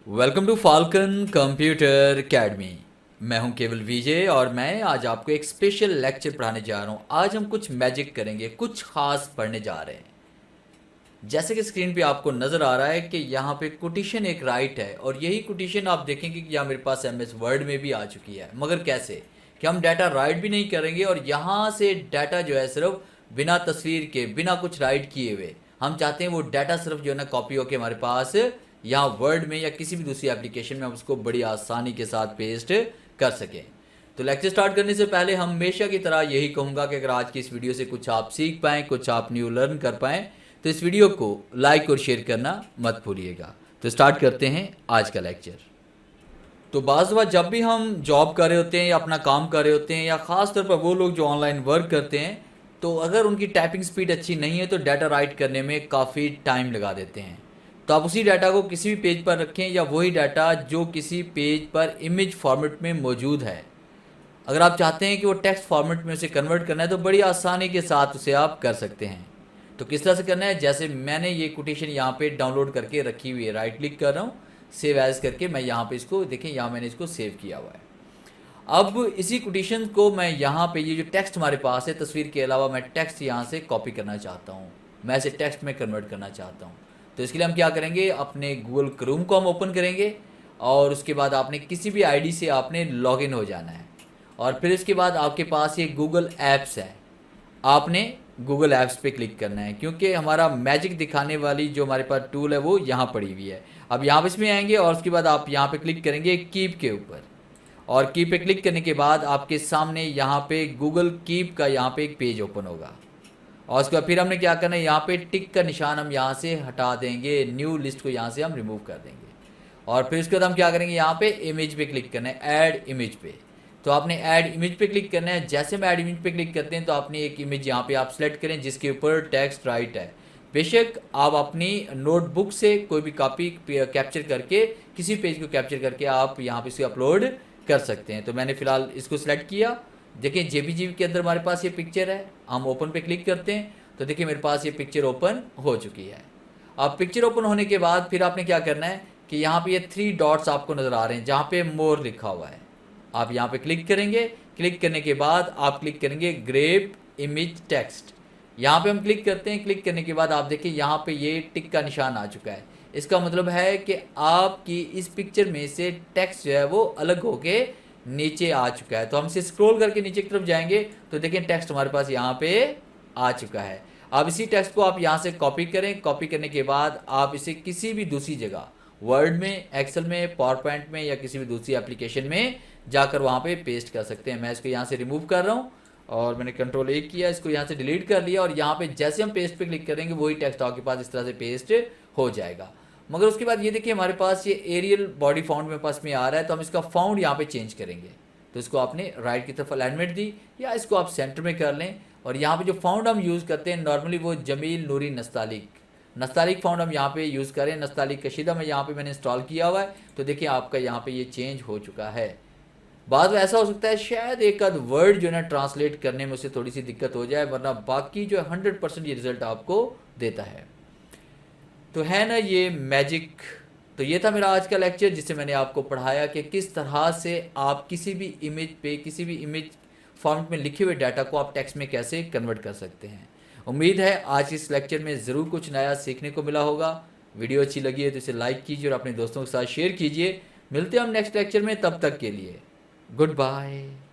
Welcome to falcon computer academy. मैं हूं केवल विजय और मैं आज आपको एक स्पेशल लेक्चर पढ़ाने जा रहा हूं। आज हम कुछ मैजिक करेंगे, कुछ खास पढ़ने जा रहे हैं। जैसे कि स्क्रीन पे आपको नज़र आ रहा है कि यहाँ पे कोटेशन एक राइट है और यही कोटेशन आप देखेंगे कि यहाँ मेरे पास एमएस वर्ड में भी आ चुकी है। मगर कैसे कि हम डाटा राइट भी नहीं करेंगे और यहाँ से डाटा जो है सिर्फ बिना तस्वीर के, बिना कुछ राइट किए हुए, हम चाहते हैं वो डाटा सिर्फ जो है ना कॉपी होके हमारे पास यहाँ वर्ड में या किसी भी दूसरी एप्लीकेशन में हम उसको बड़ी आसानी के साथ पेस्ट कर सकें। तो लेक्चर स्टार्ट करने से पहले हम हमेशा की तरह यही कहूँगा कि अगर आज की इस वीडियो से कुछ आप सीख पाएँ, कुछ आप न्यू लर्न कर पाएँ, तो इस वीडियो को लाइक और शेयर करना मत भूलिएगा। तो स्टार्ट करते हैं आज का लेक्चर। तो बाज़ बार जब भी हम जॉब कर रहे होते हैं या अपना काम कर रहे होते हैं, या ख़ास तौर पर वो लोग जो ऑनलाइन वर्क करते हैं, तो अगर उनकी टाइपिंग स्पीड अच्छी नहीं है तो डाटा राइट करने में काफ़ी टाइम लगा देते हैं। तो आप उसी डाटा को किसी भी पेज पर रखें या वही डाटा जो किसी पेज पर इमेज फॉर्मेट में मौजूद है, अगर आप चाहते हैं कि वो टेक्स्ट फॉर्मेट में उसे कन्वर्ट करना है तो बड़ी आसानी के साथ उसे आप कर सकते हैं। तो किस तरह से करना है, जैसे मैंने ये कोटेशन यहाँ पे डाउनलोड करके रखी हुई है, राइट क्लिक कर रहा हूँ, सेव एज करके मैं यहाँ पे इसको देखें, यहाँ मैंने इसको सेव किया हुआ है। अब इसी कोटेशन को मैं यहाँ पे, ये जो टेक्स्ट हमारे पास है, तस्वीर के अलावा मैं टेक्स्ट यहाँ से कॉपी करना चाहता हूँ, मैं इसे टेक्स्ट में कन्वर्ट करना चाहता हूँ। तो इसके लिए हम क्या करेंगे, अपने गूगल क्रोम को हम ओपन करेंगे और उसके बाद आपने किसी भी आईडी से आपने लॉगिन हो जाना है और फिर इसके बाद आपके पास ये गूगल ऐप्स है, आपने गूगल ऐप्स पे क्लिक करना है, क्योंकि हमारा मैजिक दिखाने वाली जो हमारे पास टूल है वो यहाँ पड़ी हुई है। अब यहाँ पे इसमें आएंगे और उसके बाद आप यहाँ पे क्लिक करेंगे कीप के ऊपर, और कीप पे क्लिक करने के बाद आपके सामने यहाँ पे गूगल कीप का यहाँ पे एक पेज ओपन होगा। और उसके बाद फिर हमने क्या करना है, यहाँ पे टिक का निशान हम यहाँ से हटा देंगे, न्यू लिस्ट को यहाँ से हम रिमूव कर देंगे। और फिर उसके बाद हम क्या करेंगे, यहाँ पे इमेज पे क्लिक करना है, ऐड इमेज पे। तो आपने ऐड इमेज पे क्लिक करना है। जैसे हम ऐड इमेज पे क्लिक करते हैं तो आपने एक इमेज यहाँ पे आप सेलेक्ट करें जिसके ऊपर टेक्स्ट राइट है। बेशक आप अपनी नोटबुक से कोई भी कॉपी कैप्चर करके, किसी पेज को कैप्चर करके आप यहाँ पे इसे अपलोड कर सकते हैं। तो मैंने फ़िलहाल इसको सिलेक्ट किया। देखिए जेपीजी के अंदर हमारे पास ये पिक्चर है, हम ओपन पे क्लिक करते हैं तो देखिए मेरे पास ये पिक्चर ओपन हो चुकी है। अब पिक्चर ओपन होने के बाद फिर आपने क्या करना है कि यहाँ पे ये 3 डॉट्स आपको नज़र आ रहे हैं जहाँ पे मोर लिखा हुआ है, आप यहाँ पे क्लिक करेंगे। क्लिक करने के बाद आप क्लिक करेंगे ग्रेप इमेज टेक्स्ट, यहाँ पे हम क्लिक करते हैं। क्लिक करने के बाद आप देखिए यहाँ पे ये टिक का निशान आ चुका है। इसका मतलब है कि आपकी इस पिक्चर में से टेक्स्ट जो है वो अलग होके नीचे आ चुका है। तो हम इसे स्क्रॉल करके नीचे की तरफ जाएंगे तो देखिए टेक्स्ट हमारे पास यहाँ पे आ चुका है। अब इसी टेक्स्ट को आप यहाँ से कॉपी करें। कॉपी करने के बाद आप इसे किसी भी दूसरी जगह, वर्ड में, एक्सेल में, पावर पॉइंट में या किसी भी दूसरी एप्लीकेशन में जाकर वहाँ पे पेस्ट कर सकते हैं। मैं इसको यहाँ से रिमूव कर रहा हूँ और मैंने कंट्रोल A किया, इसको यहाँ से डिलीट कर लिया और यहाँ पे जैसे हम पेस्ट पे क्लिक करेंगे वही टेक्स्ट आपके पास इस तरह से पेस्ट हो जाएगा। मगर उसके बाद ये देखिए हमारे पास ये एरियल बॉडी फाउंड मेरे पास में आ रहा है, तो हम इसका फाउंड यहाँ पे चेंज करेंगे। तो इसको आपने राइट की तरफ अलाइनमेंट दी या इसको आप सेंटर में कर लें। और यहाँ पे जो फाउंड हम यूज़ करते हैं नॉर्मली वो जमील नूरी नस्तालिक फाउंड हम यहाँ पे यूज़ करें। नस्तालिक कशीदा में यहाँ पे मैंने इंस्टॉल किया हुआ है। तो देखिए आपका यहाँ पे ये चेंज हो चुका है। बाद में ऐसा हो सकता है शायद एक आध वर्ड जो है ना ट्रांसलेट करने में उसे थोड़ी सी दिक्कत हो जाए, वरना बाकी जो 100% ये रिजल्ट आपको देता है। तो है ना ये मैजिक। तो ये था मेरा आज का लेक्चर जिससे मैंने आपको पढ़ाया कि किस तरह से आप किसी भी इमेज पे, किसी भी इमेज फॉर्मेट में लिखे हुए डाटा को आप टेक्स्ट में कैसे कन्वर्ट कर सकते हैं। उम्मीद है आज इस लेक्चर में ज़रूर कुछ नया सीखने को मिला होगा। वीडियो अच्छी लगी है तो इसे लाइक कीजिए और अपने दोस्तों के साथ शेयर कीजिए। मिलते हैं हम नेक्स्ट लेक्चर में, तब तक के लिए गुड बाय।